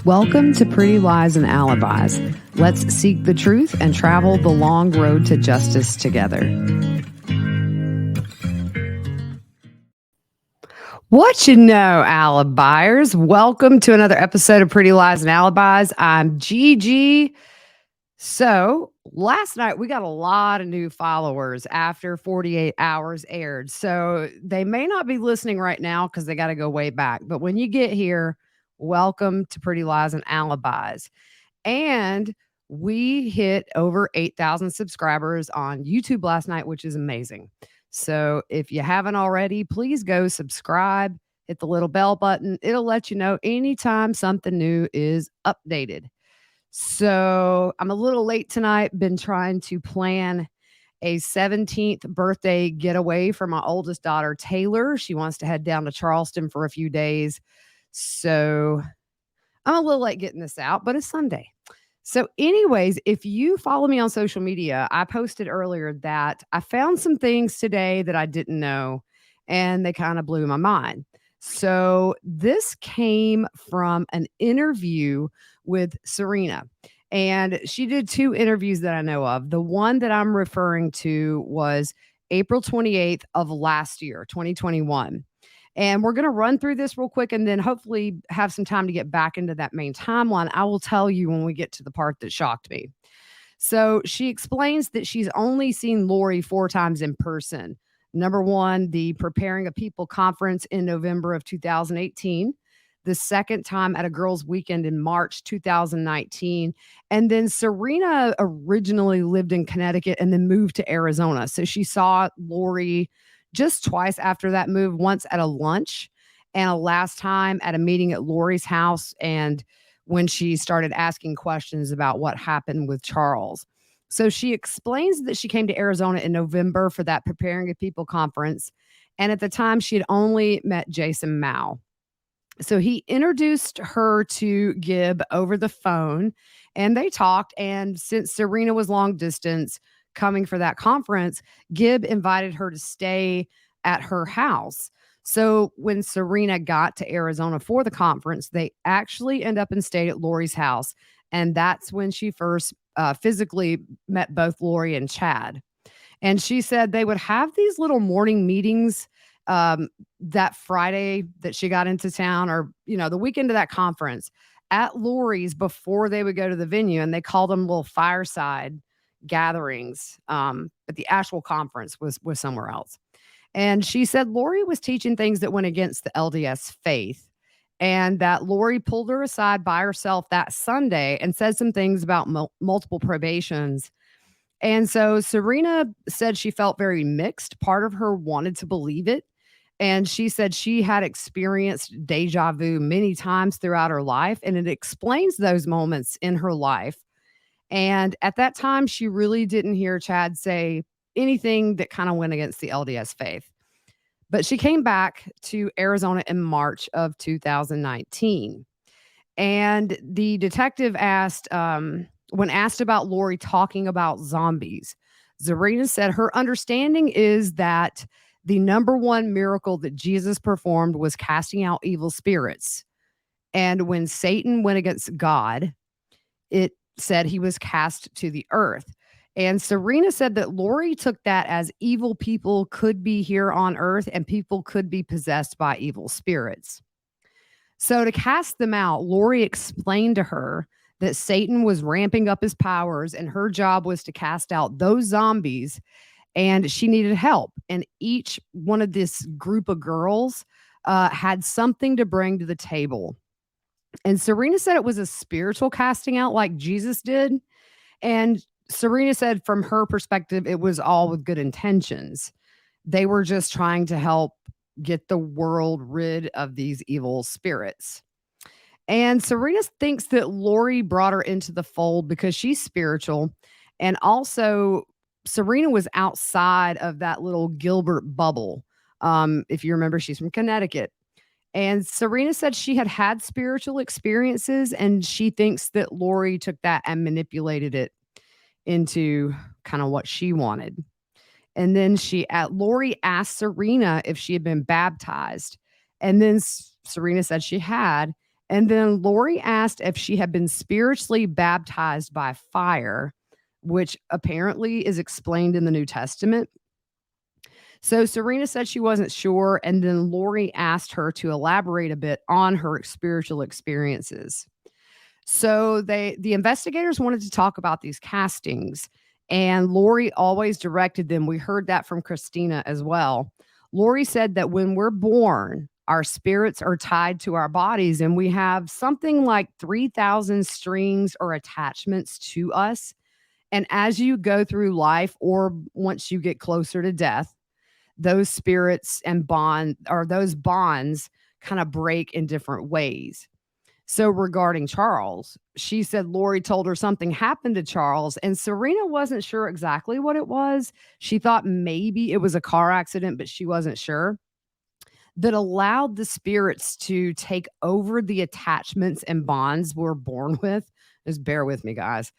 Welcome to Pretty Lies and Alibis. Let's seek the truth and travel the long road to justice together. What you know, Alibiers? Welcome to another episode of Pretty Lies and Alibis. I'm Gigi. So last night we got a lot of new followers after 48 hours aired. So they may not be listening right now because they got to go way back. But when you get here, welcome to Pretty Lies and Alibis. And we hit over 8,000 subscribers on YouTube last night, which is amazing. So if you haven't already, please go subscribe, hit the little bell button. It'll let you know anytime something new is updated. So I'm a little late tonight. Been trying to plan a 17th birthday getaway for my oldest daughter, Taylor. She wants to head down to Charleston for a few days. So I'm a little late getting this out, but it's Sunday. So anyways, if you follow me on social media, I posted earlier that I found some things today that I didn't know, and they kind of blew my mind. So this came from an interview with Serena, and she did two interviews that I know of. The one that I'm referring to was April 28th of last year, 2021. And we're going to run through this real quick and then hopefully have some time to get back into that main timeline. I will tell you when we get to the part that shocked me. So she explains that she's only seen Lori 4 times in person. Number one, the Preparing a People conference in November of 2018. The second time at a girls' weekend in March 2019. And then Serena originally lived in Connecticut and then moved to Arizona. So she saw Lori just twice after that move, once at a lunch and a last time at a meeting at Lori's house, and when she started asking questions about what happened with Charles. So she explains that she came to Arizona in November for that Preparing a People conference, and at the time she had only met Jason Mao. So he introduced her to Gibb over the phone, and they talked, and since Serena was long distance coming for that conference, Gibb invited her to stay at her house. So when Serena got to Arizona for the conference, they actually end up and stayed at Lori's house. And that's when she first physically met both Lori and Chad. And she said they would have these little morning meetings that Friday that she got into town, or, the weekend of that conference at Lori's before they would go to the venue. And they called them little fireside gatherings, but the actual conference was somewhere else. And she said Lori was teaching things that went against the LDS faith, and that Lori pulled her aside by herself that Sunday and said some things about multiple probations. And so Serena said she felt very mixed. Part of her wanted to believe it, and she said she had experienced deja vu many times throughout her life, and it explains those moments in her life. And at that time, she really didn't hear Chad say anything that kind of went against the LDS faith. But she came back to Arizona in March of 2019. And the detective asked, when asked about Lori talking about zombies, Serena said her understanding is that the number one miracle that Jesus performed was casting out evil spirits. And when Satan went against God, it said he was cast to the earth. And Serena said that Lori took that as evil people could be here on earth and people could be possessed by evil spirits. So to cast them out, Lori explained to her that Satan was ramping up his powers and her job was to cast out those zombies, and she needed help. And each one of this group of girls had something to bring to the table. And Serena said it was a spiritual casting out like Jesus did. And Serena said from her perspective, it was all with good intentions. They were just trying to help get the world rid of these evil spirits. And Serena thinks that Lori brought her into the fold because she's spiritual. And also, Serena was outside of that little Gilbert bubble. If you remember, she's from Connecticut. And Serena said she had spiritual experiences, and she thinks that Lori took that and manipulated it into kind of what she wanted. And then Lori asked Serena if she had been baptized. And then Serena said she had. And then Lori asked if she had been spiritually baptized by fire, which apparently is explained in the New Testament. So Serena said she wasn't sure, and then Lori asked her to elaborate a bit on her spiritual experiences. So the investigators wanted to talk about these castings, and Lori always directed them. We heard that from Christina as well. Lori said that when we're born, our spirits are tied to our bodies, and we have something like 3,000 strings or attachments to us. And as you go through life, or once you get closer to death, those spirits and those bonds kind of break in different ways. So regarding Charles, she said Lori told her something happened to Charles, and Serena wasn't sure exactly what it was. She thought maybe it was a car accident, but she wasn't sure. That allowed the spirits to take over the attachments and bonds we're born with. Just bear with me, guys.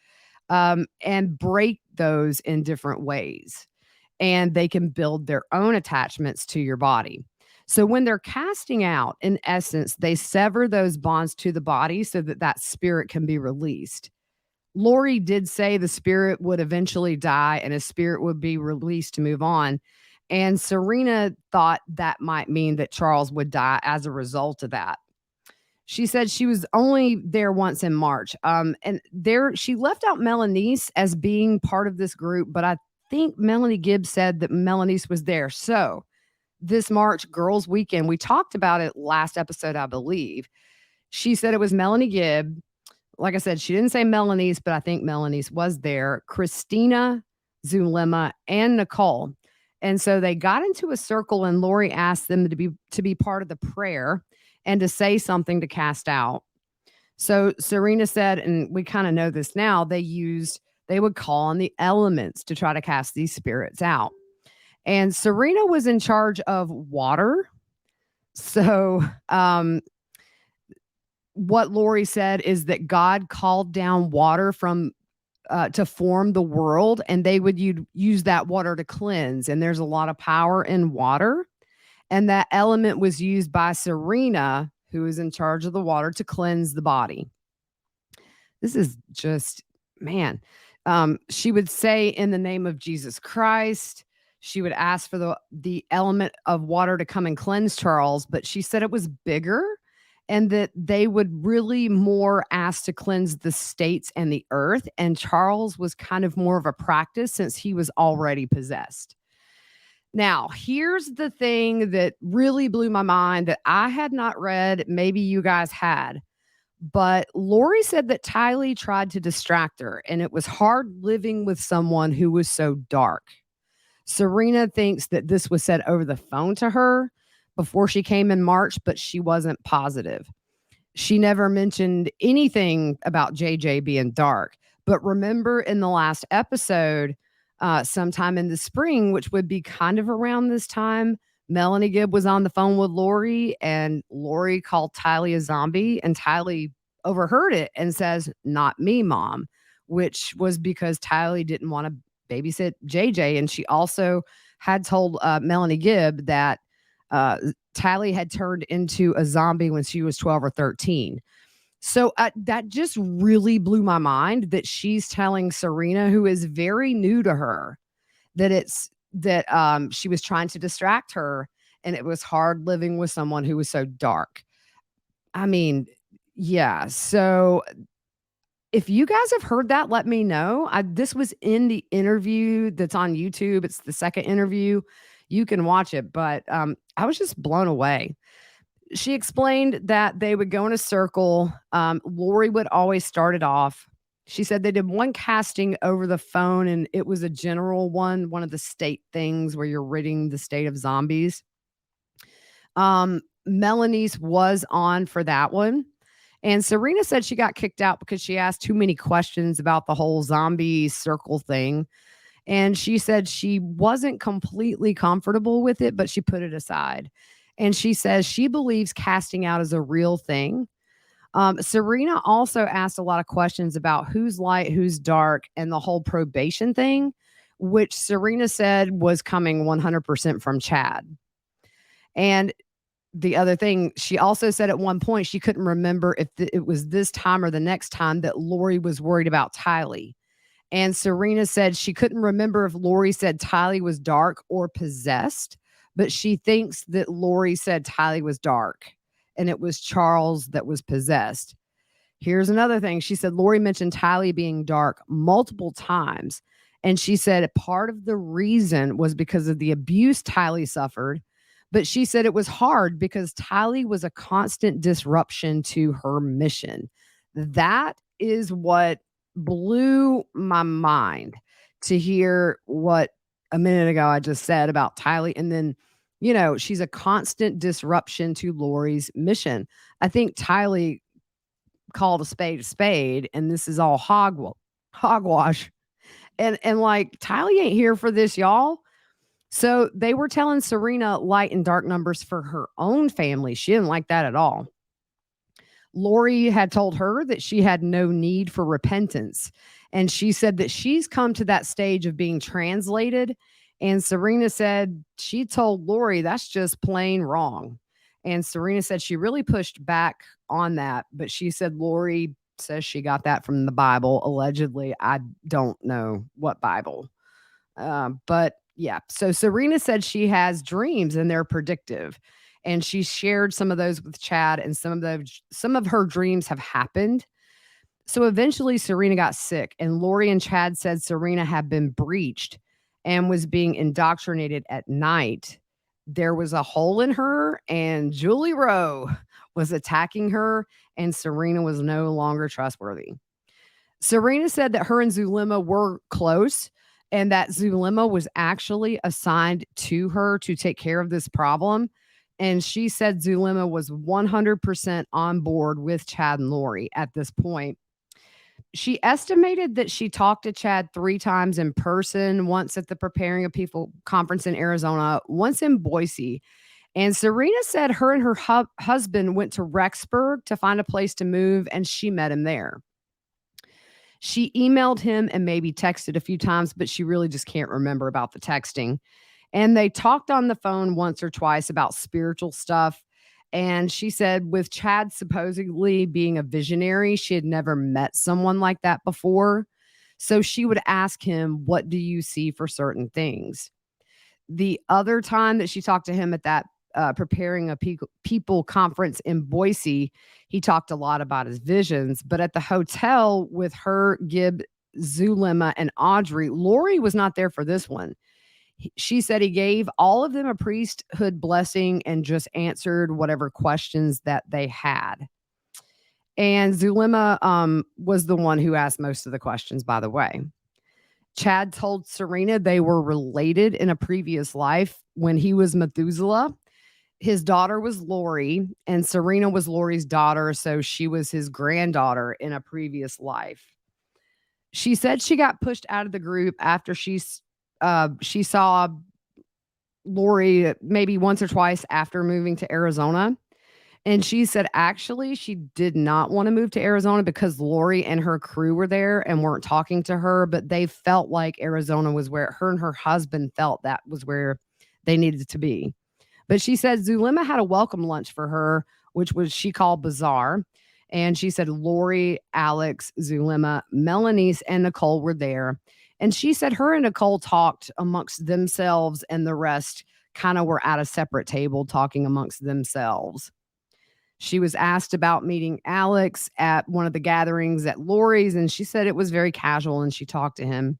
And break those in different ways. And they can build their own attachments to your body. So when they're casting out, in essence, they sever those bonds to the body so that that spirit can be released. Lori did say the spirit would eventually die and a spirit would be released to move on. And Serena thought that might mean that Charles would die as a result of that. She said she was only there once in March. And there she left out Melaniece as being part of this group, but I think Melanie Gibb said that Melaniece was there. So this March Girls Weekend, we talked about it last episode, I believe. She said it was Melanie Gibb. Like I said, she didn't say Melaniece, but I think Melaniece was there. Christina, Zulema, and Nicole. And so they got into a circle, and Lori asked them to be part of the prayer and to say something to cast out. So Serena said, and we kind of know this now, they would call on the elements to try to cast these spirits out. And Serena was in charge of water. So what Lori said is that God called down water from to form the world, and they would use that water to cleanse. And there's a lot of power in water. And that element was used by Serena, who is in charge of the water, to cleanse the body. This is just, man. She would say, in the name of Jesus Christ. She would ask for the element of water to come and cleanse Charles, but she said it was bigger and that they would really more ask to cleanse the states and the earth. And Charles was kind of more of a practice since he was already possessed. Now, here's the thing that really blew my mind that I had not read. Maybe you guys had. But Lori said that Tylee tried to distract her, and it was hard living with someone who was so dark. Serena thinks that this was said over the phone to her before she came in March, but she wasn't positive. She never mentioned anything about JJ being dark. But remember in the last episode, sometime in the spring, which would be kind of around this time, Melanie Gibb was on the phone with Lori, and Lori called Tylee a zombie, and Tylee overheard it and says, "Not me, Mom," which was because Tylee didn't want to babysit JJ. And she also had told Melanie Gibb that Tylee had turned into a zombie when she was 12 or 13. So that just really blew my mind that she's telling Serena, who is very new to her, that she was trying to distract her, and it was hard living with someone who was so dark. I mean, yeah. So if you guys have heard that, let me know. This was in the interview that's on YouTube. It's the second interview. You can watch it, but I was just blown away. She explained that they would go in a circle. Lori would always start it off. She said they did one casting over the phone, and it was a general one of the state things where you're ridding the state of zombies. Melaniece was on for that one. And Serena said she got kicked out because she asked too many questions about the whole zombie circle thing. And she said she wasn't completely comfortable with it, but she put it aside. And she says she believes casting out is a real thing. Serena also asked a lot of questions about who's light, who's dark, and the whole probation thing, which Serena said was coming 100% from Chad. And the other thing, she also said at one point she couldn't remember if it was this time or the next time that Lori was worried about Tylee. And Serena said she couldn't remember if Lori said Tylee was dark or possessed, but she thinks that Lori said Tylee was dark and it was Charles that was possessed. Here's another thing. She said Lori mentioned Tylee being dark multiple times. And she said part of the reason was because of the abuse Tylee suffered. But she said it was hard because Tylee was a constant disruption to her mission. That is what blew my mind to hear what a minute ago I just said about Tylee. And then, she's a constant disruption to Lori's mission. I think Tylee called a spade, and this is all hogwash. And like Tylee ain't here for this, y'all. So they were telling Serena light and dark numbers for her own family. She didn't like that at all. Lori had told her that she had no need for repentance. And she said that she's come to that stage of being translated. And Serena said she told Lori that's just plain wrong. And Serena said she really pushed back on that. But she said Lori says she got that from the Bible, allegedly. I don't know what Bible. But yeah, so Serena said she has dreams and they're predictive. And she shared some of those with Chad, and some of her dreams have happened. So eventually Serena got sick, and Lori and Chad said Serena had been breached and was being indoctrinated at night. There was a hole in her, and Julie Rowe was attacking her, and Serena was no longer trustworthy. Serena said that her and Zulema were close, and that Zulema was actually assigned to her to take care of this problem. And she said Zulema was 100% on board with Chad and Lori at this point. She estimated that she talked to Chad 3 times in person, once at the Preparing a People conference in Arizona, once in Boise. And Serena said her and her husband went to Rexburg to find a place to move, and she met him there. She emailed him and maybe texted a few times, but she really just can't remember about the texting. And they talked on the phone once or twice about spiritual stuff. And she said with Chad supposedly being a visionary, she had never met someone like that before. So she would ask him, what do you see for certain things? The other time that she talked to him at that Preparing a People conference in Boise, he talked a lot about his visions. But at the hotel with her, Gibb, Zulema, and Audrey, Lori was not there for this one. She said he gave all of them a priesthood blessing and just answered whatever questions that they had. And Zulema was the one who asked most of the questions, by the way. Chad told Serena they were related in a previous life when he was Methuselah. His daughter was Lori, and Serena was Lori's daughter, so she was his granddaughter in a previous life. She said she got pushed out of the group after she saw Lori maybe once or twice after moving to Arizona. And she said actually she did not want to move to Arizona because Lori and her crew were there and weren't talking to her, but they felt like Arizona was where her and her husband felt that was where they needed to be. But she said Zulema had a welcome lunch for her, which was she called bizarre. And she said Lori, Alex, Zulema, Melaniece, and Nicole were there. And she said her and Nicole talked amongst themselves, and the rest kind of were at a separate table talking amongst themselves. She was asked about meeting Alex at one of the gatherings at Lori's, and she said it was very casual, and she talked to him.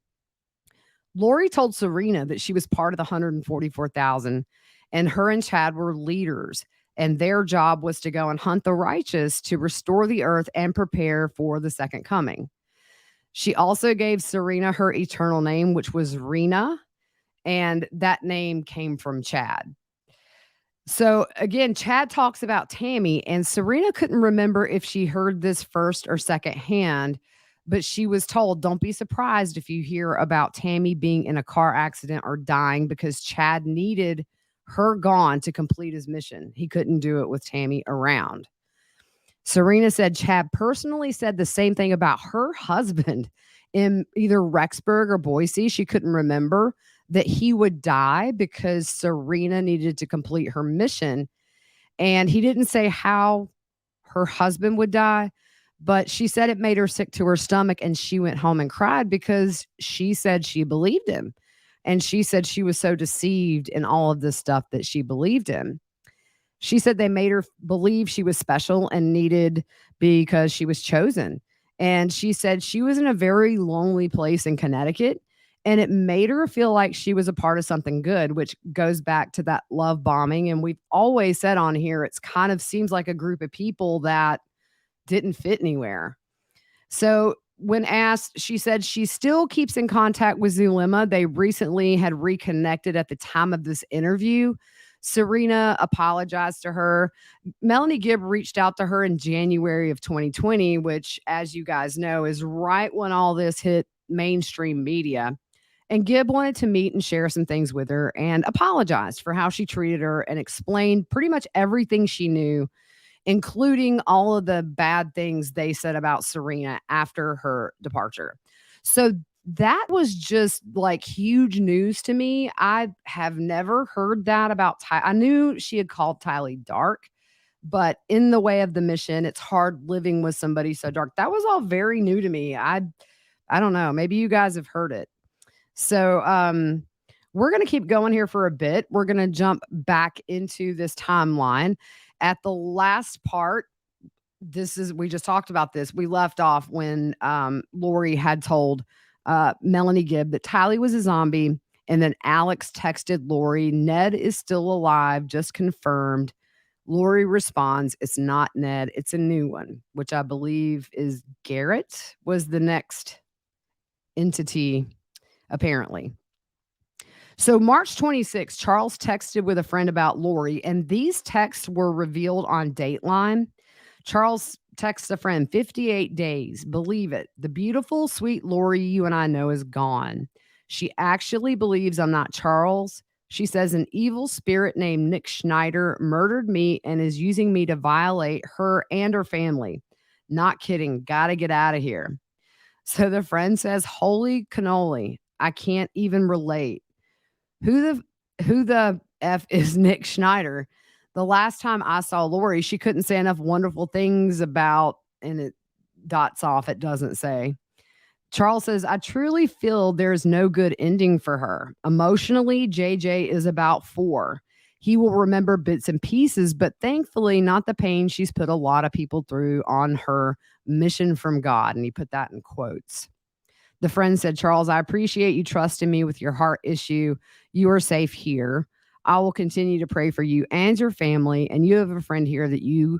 Lori told Serena that she was part of the 144,000, and her and Chad were leaders, and their job was to go and hunt the righteous to restore the earth and prepare for the second coming. She also gave Serena her eternal name, which was Rena, and that name came from Chad. So again, Chad talks about Tammy, and Serena couldn't remember if she heard this first or second hand, but she was told, don't be surprised if you hear about Tammy being in a car accident or dying, because Chad needed her gone to complete his mission. He couldn't do it with Tammy around. Serena said Chad personally said the same thing about her husband in either Rexburg or Boise. She couldn't remember, that he would die because Serena needed to complete her mission. And he didn't say how her husband would die, but she said it made her sick to her stomach, and she went home and cried because she said she believed him. And she said she was so deceived in all of this stuff that she believed in. She said they made her believe she was special and needed because she was chosen. And she said she was in a very lonely place in Connecticut, and it made her feel like she was a part of something good, which goes back to that love bombing. And we've always said on here, it's kind of seems like a group of people that didn't fit anywhere. So when asked, she said she still keeps in contact with Zulema. They recently had reconnected at the time of this interview. Serena apologized to her. Melanie Gibb reached out to her in January of 2020, which, as you guys know, is right when all this hit mainstream media. And Gibb wanted to meet and share some things with her and apologized for how she treated her and explained pretty much everything she knew, including all of the bad things they said about Serena after her departure. So that was just like huge news to me. I have never heard that about Ty. I knew she had called Tylee dark, but in the way of the mission, it's hard living with somebody so dark. That was all very new to me. I don't know. Maybe you guys have heard it. So we're going to keep going here for a bit. We're going to jump back into this timeline. At the last part, we just talked about this. We left off when Lori had told Melanie Gibb that Tylee was a zombie. And then Alex texted Lori, Ned is still alive, just confirmed. Lori responds, it's not Ned, it's a new one, which I believe is Garrett was the next entity, apparently. So March 26th, Charles texted with a friend about Lori, and these texts were revealed on Dateline. Charles texts a friend, 58 days, believe it. The beautiful, sweet Lori you and I know is gone. She actually believes I'm not Charles. She says an evil spirit named Nick Schneider murdered me and is using me to violate her and her family. Not kidding. Gotta get out of here. So the friend says, holy cannoli, I can't even relate. Who the F is Nick Schneider? The last time I saw Lori, she couldn't say enough wonderful things about, and it dots off, it doesn't say. Charles says, I truly feel there's no good ending for her. Emotionally, JJ is about 4. He will remember bits and pieces, but thankfully not the pain she's put a lot of people through on her mission from God. And he put that in quotes. The friend said, Charles, I appreciate you trusting me with your heart issue. You are safe here. I will continue to pray for you and your family, and you have a friend here that you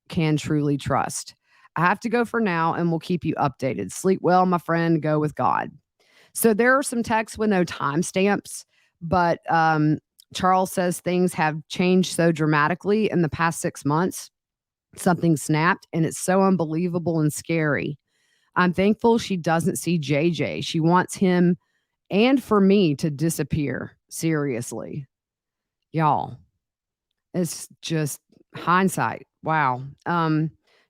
can truly trust. I have to go for now, and we'll keep you updated. Sleep well, my friend. Go with God. So there are some texts with no timestamps, but Charles says things have changed so dramatically in the past 6 months. Something snapped, and it's so unbelievable and scary. I'm thankful she doesn't see JJ. She wants him and for me to disappear. Seriously. Y'all, it's just hindsight. Wow.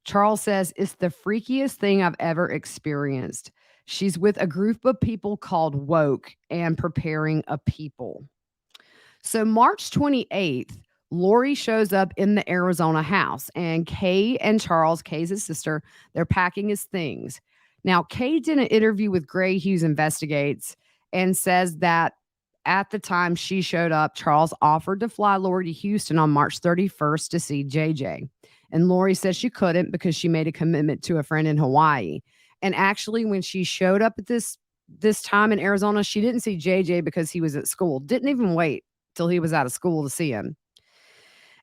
Charles says it's the freakiest thing I've ever experienced. She's with a group of people called Woke and preparing a people. So March 28th, Lori shows up in the Arizona house, and Kay and Charles, Kay's his sister, they're packing his things. Now, Kay did an interview with Gray Hughes Investigates and says that at the time she showed up, Charles offered to fly Lori to Houston on March 31st to see JJ. And Lori says she couldn't because she made a commitment to a friend in Hawaii. And actually, when she showed up at this time in Arizona, she didn't see JJ because he was at school. Didn't even wait till he was out of school to see him.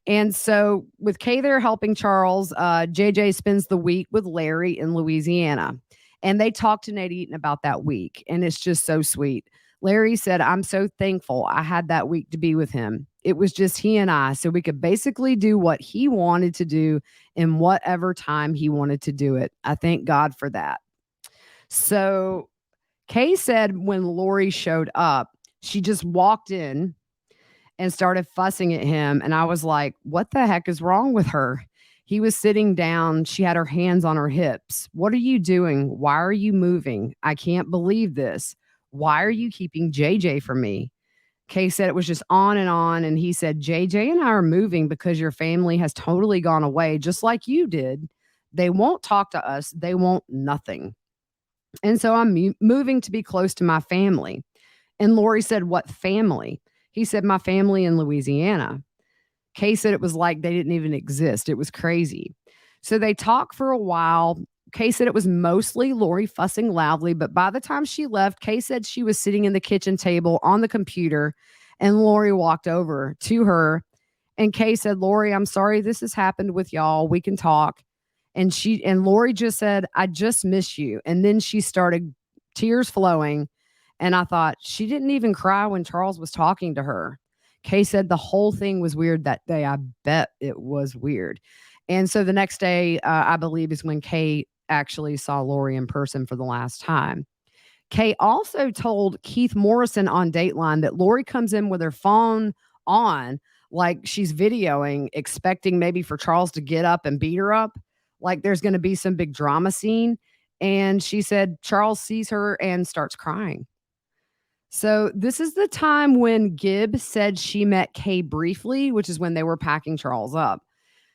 And so with Kay there helping Charles, JJ spends the week with Larry in Louisiana. And they talked to Nate Eaton about that week. And it's just so sweet. Larry said, I'm so thankful I had that week to be with him. It was just he and I, so we could basically do what he wanted to do in whatever time he wanted to do it. I thank God for that. So Kay said when Lori showed up, she just walked in and started fussing at him. And I was like, what the heck is wrong with her? He was sitting down. She had her hands on her hips. What are you doing? Why are you moving? I can't believe this. Why are you keeping JJ from me? Kay said it was just on and on. And he said, JJ and I are moving because your family has totally gone away, just like you did. They won't talk to us. They want nothing. And so I'm moving to be close to my family. And Lori said, what family? He said, my family in Louisiana. Kay said it was like they didn't even exist. It was crazy. So they talked for a while. Kay said it was mostly Lori fussing loudly, but by the time she left, Kay said she was sitting in the kitchen table on the computer, and Lori walked over to her. And Kay said, Lori, I'm sorry this has happened with y'all. We can talk. And Lori just said, I just miss you. And then she started tears flowing. And I thought, she didn't even cry when Charles was talking to her. Kay said the whole thing was weird that day. I bet it was weird. And so the next day, I believe, is when Kay actually saw Lori in person for the last time. Kay also told Keith Morrison on Dateline that Lori comes in with her phone on, like she's videoing, expecting maybe for Charles to get up and beat her up, like there's going to be some big drama scene. And she said Charles sees her and starts crying. So this is the time when Gibb said she met Kay briefly, which is when they were packing Charles up.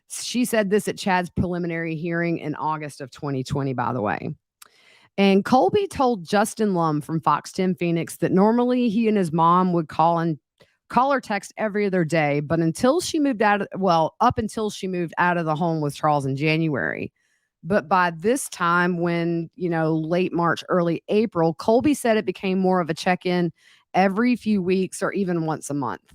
She said this at Chad's preliminary hearing in August of 2020, by the way. And Colby told Justin Lum from Fox 10 Phoenix that normally he and his mom would call or text every other day, but up until she moved out of the home with Charles in January. But by this time, when, late March, early April, Colby said it became more of a check-in every few weeks or even once a month.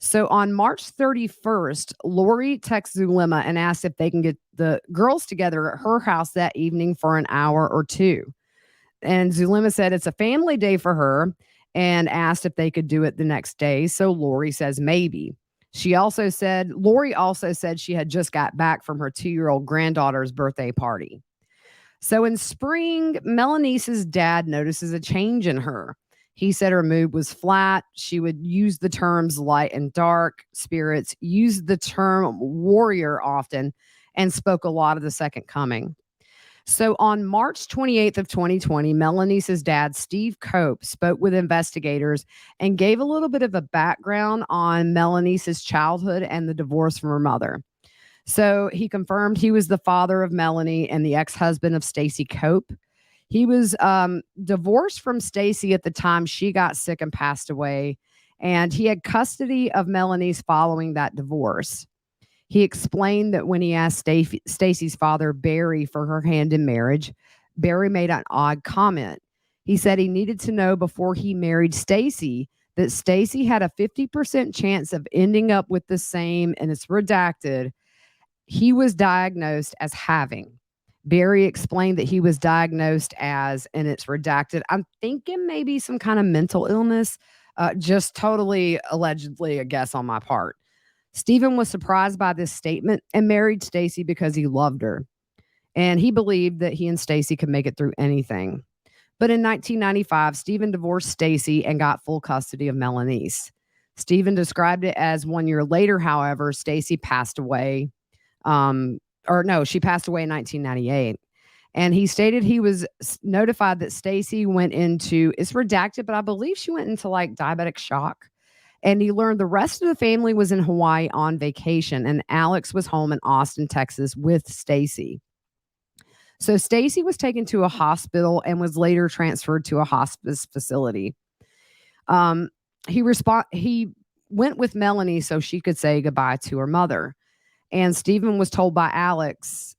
So on March 31st, Lori texts Zulema and asks if they can get the girls together at her house that evening for an hour or two. And Zulema said it's a family day for her and asked if they could do it the next day. So Lori says maybe. Lori also said she had just got back from her 2-year-old granddaughter's birthday party. So in spring, Melanie's dad notices a change in her. He said her mood was flat. She would use the terms light and dark spirits, used the term warrior often, and spoke a lot of the second coming. So on March 28th of 2020, Melanie's dad, Steve Cope, spoke with investigators and gave a little bit of a background on Melanie's childhood and the divorce from her mother. So he confirmed he was the father of Melanie and the ex-husband of Stacy Cope. He was divorced from Stacy at the time she got sick and passed away, and he had custody of Melanie's following that divorce. He explained that when he asked Stacy's father, Barry, for her hand in marriage, Barry made an odd comment. He said he needed to know before he married Stacy that Stacy had a 50% chance of ending up with the same, and it's redacted, he was diagnosed as having. Barry explained that he was diagnosed as, and it's redacted, I'm thinking maybe some kind of mental illness, just totally allegedly a guess on my part. Stephen was surprised by this statement and married Stacy because he loved her. And he believed that he and Stacy could make it through anything. But in 1995, Stephen divorced Stacy and got full custody of Melaniece. Stephen described it as 1 year later, however, Stacy passed away. She passed away in 1998. And he stated he was notified that Stacy went into, it's redacted, but I believe she went into like diabetic shock. And he learned the rest of the family was in Hawaii on vacation, and Alex was home in Austin, Texas with Stacy. So Stacy was taken to a hospital and was later transferred to a hospice facility. He went with Melanie so she could say goodbye to her mother. And Stephen was told by Alex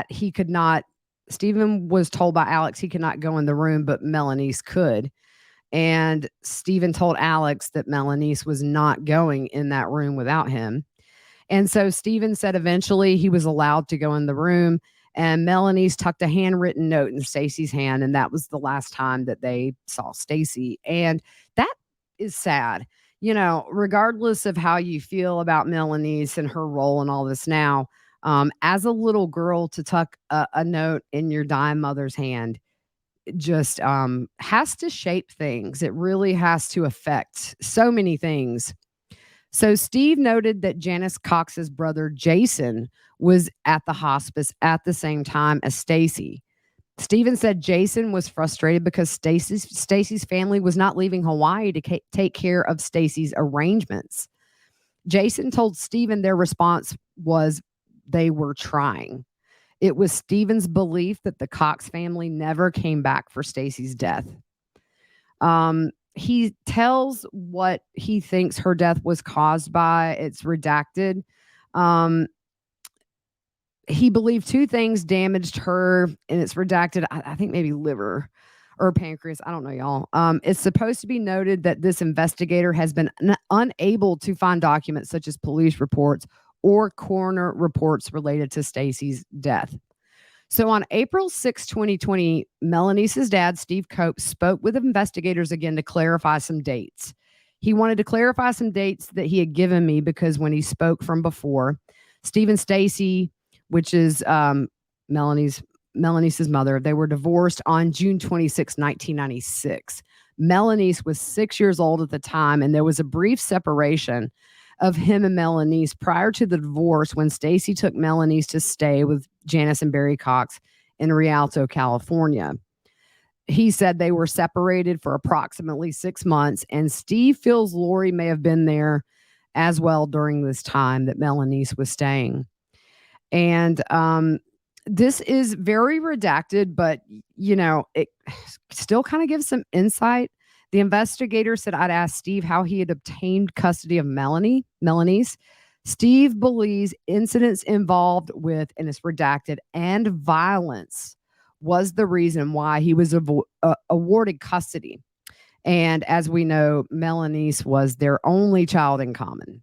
he could not go in the room, but Melaniece could. And Stephen told Alex that Melaniece was not going in that room without him. And so Stephen said eventually he was allowed to go in the room, and Melaniece tucked a handwritten note in Stacy's hand. And that was the last time that they saw Stacy. And that is sad. Regardless of how you feel about Melaniece and her role in all this now, as a little girl to tuck a note in your dying mother's hand just has to shape things. It really has to affect so many things. So Steve noted that Janice Cox's brother Jason was at the hospice at the same time as Stacy. Stephen said Jason was frustrated because Stacy's family was not leaving Hawaii to take care of Stacy's arrangements. Jason told Stephen their response was they were trying. It was Stephen's belief that the Cox family never came back for Stacy's death. He tells what he thinks her death was caused by. It's redacted. Um, he believed two things damaged her, and it's redacted. I think maybe liver or pancreas. I don't know, y'all. It's supposed to be noted that this investigator has been unable to find documents such as police reports or coroner reports related to Stacy's death. So on April 6, 2020, Melanie's dad, Steve Cope, spoke with investigators again to clarify some dates. He wanted to clarify some dates that he had given me because when he spoke from before, Steve and Stacy, which is Melanie's mother, they were divorced on June 26, 1996. Melaniece was 6 years old at the time, and there was a brief separation of him and Melaniece prior to the divorce when Stacy took Melaniece to stay with Janice and Barry Cox in Rialto, California. He said they were separated for approximately 6 months, and Steve feels Lori may have been there as well during this time that Melaniece was staying. And this is very redacted, but it still kind of gives some insight. The investigator said I'd asked Steve how he had obtained custody of Melaniece. Steve believes incidents involved with, and it's redacted, and violence was the reason why he was awarded custody. And as we know, Melaniece was their only child in common.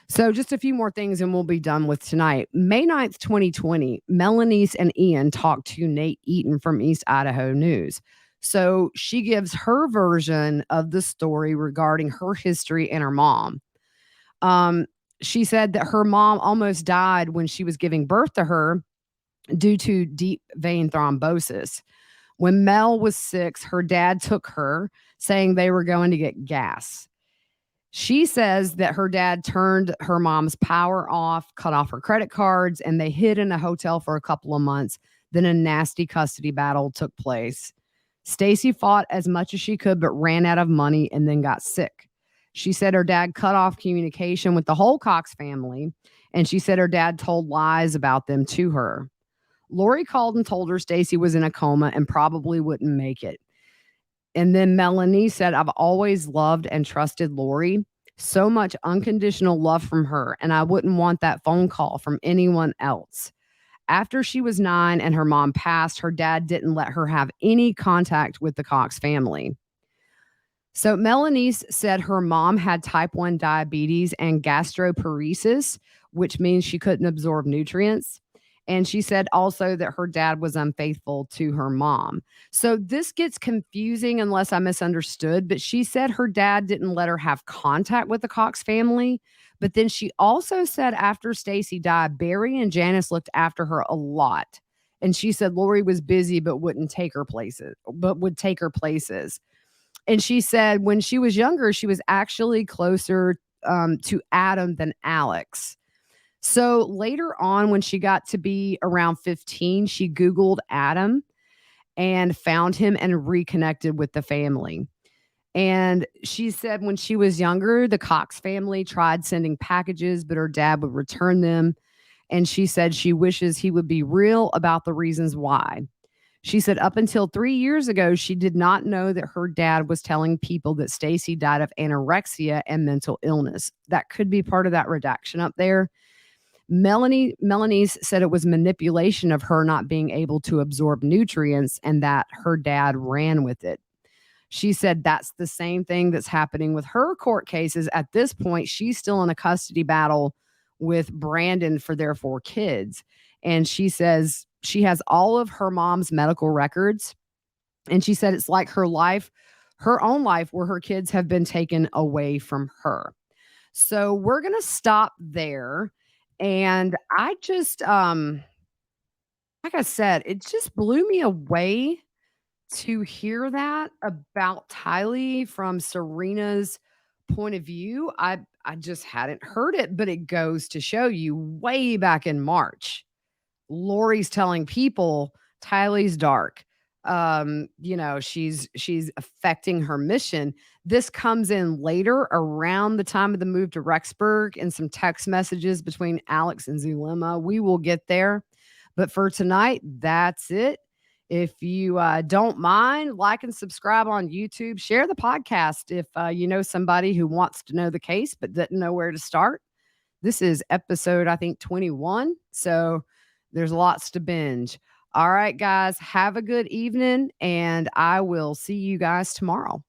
So just a few more things and we'll be done with tonight. May 9th, 2020, Melaniece and Ian talked to Nate Eaton from East Idaho News. So she gives her version of the story regarding her history and her mom. She said that her mom almost died when she was giving birth to her due to deep vein thrombosis. When Mel was 6, her dad took her, saying they were going to get gas. She says that her dad turned her mom's power off, cut off her credit cards, and they hid in a hotel for a couple of months. Then a nasty custody battle took place. Stacy fought as much as she could, but ran out of money and then got sick. She said her dad cut off communication with the whole Cox family, and she said her dad told lies about them to her. Lori called and told her Stacy was in a coma and probably wouldn't make it. And then Melanie said, I've always loved and trusted Lori. So much unconditional love from her, and I wouldn't want that phone call from anyone else. After she was 9 and her mom passed, her dad didn't let her have any contact with the Cox family. So Melaniece said her mom had type 1 diabetes and gastroparesis, which means she couldn't absorb nutrients. And she said also that her dad was unfaithful to her mom. So this gets confusing unless I misunderstood, but she said her dad didn't let her have contact with the Cox family. But then she also said after Stacy died, Barry and Janice looked after her a lot. And she said Lori was busy but would take her places. And she said when she was younger, she was actually closer to Adam than Alex. So later on, when she got to be around 15, she Googled Adam and found him and reconnected with the family. And she said when she was younger, the Cox family tried sending packages, but her dad would return them. And she said she wishes he would be real about the reasons why. She said up until 3 years ago, she did not know that her dad was telling people that Stacy died of anorexia and mental illness. That could be part of that redaction up there. Melaniece said it was manipulation of her not being able to absorb nutrients and that her dad ran with it. She said that's the same thing that's happening with her court cases. At this point, she's still in a custody battle with Brandon for their 4 kids. And she says she has all of her mom's medical records. And she said it's like her own life, where her kids have been taken away from her. So we're going to stop there. And I just, like I said, it just blew me away to hear that about Tylee from Serena's point of view. I just hadn't heard it, but it goes to show you way back in March, Lori's telling people Tylee's dark. She's affecting her mission. This comes in later around the time of the move to Rexburg and some text messages between Alex and Zulema. We will get there. But for tonight, that's it. If you don't mind, like and subscribe on YouTube. Share the podcast if you know somebody who wants to know the case but doesn't know where to start. This is episode, I think, 21. So there's lots to binge. All right, guys, have a good evening, and I will see you guys tomorrow.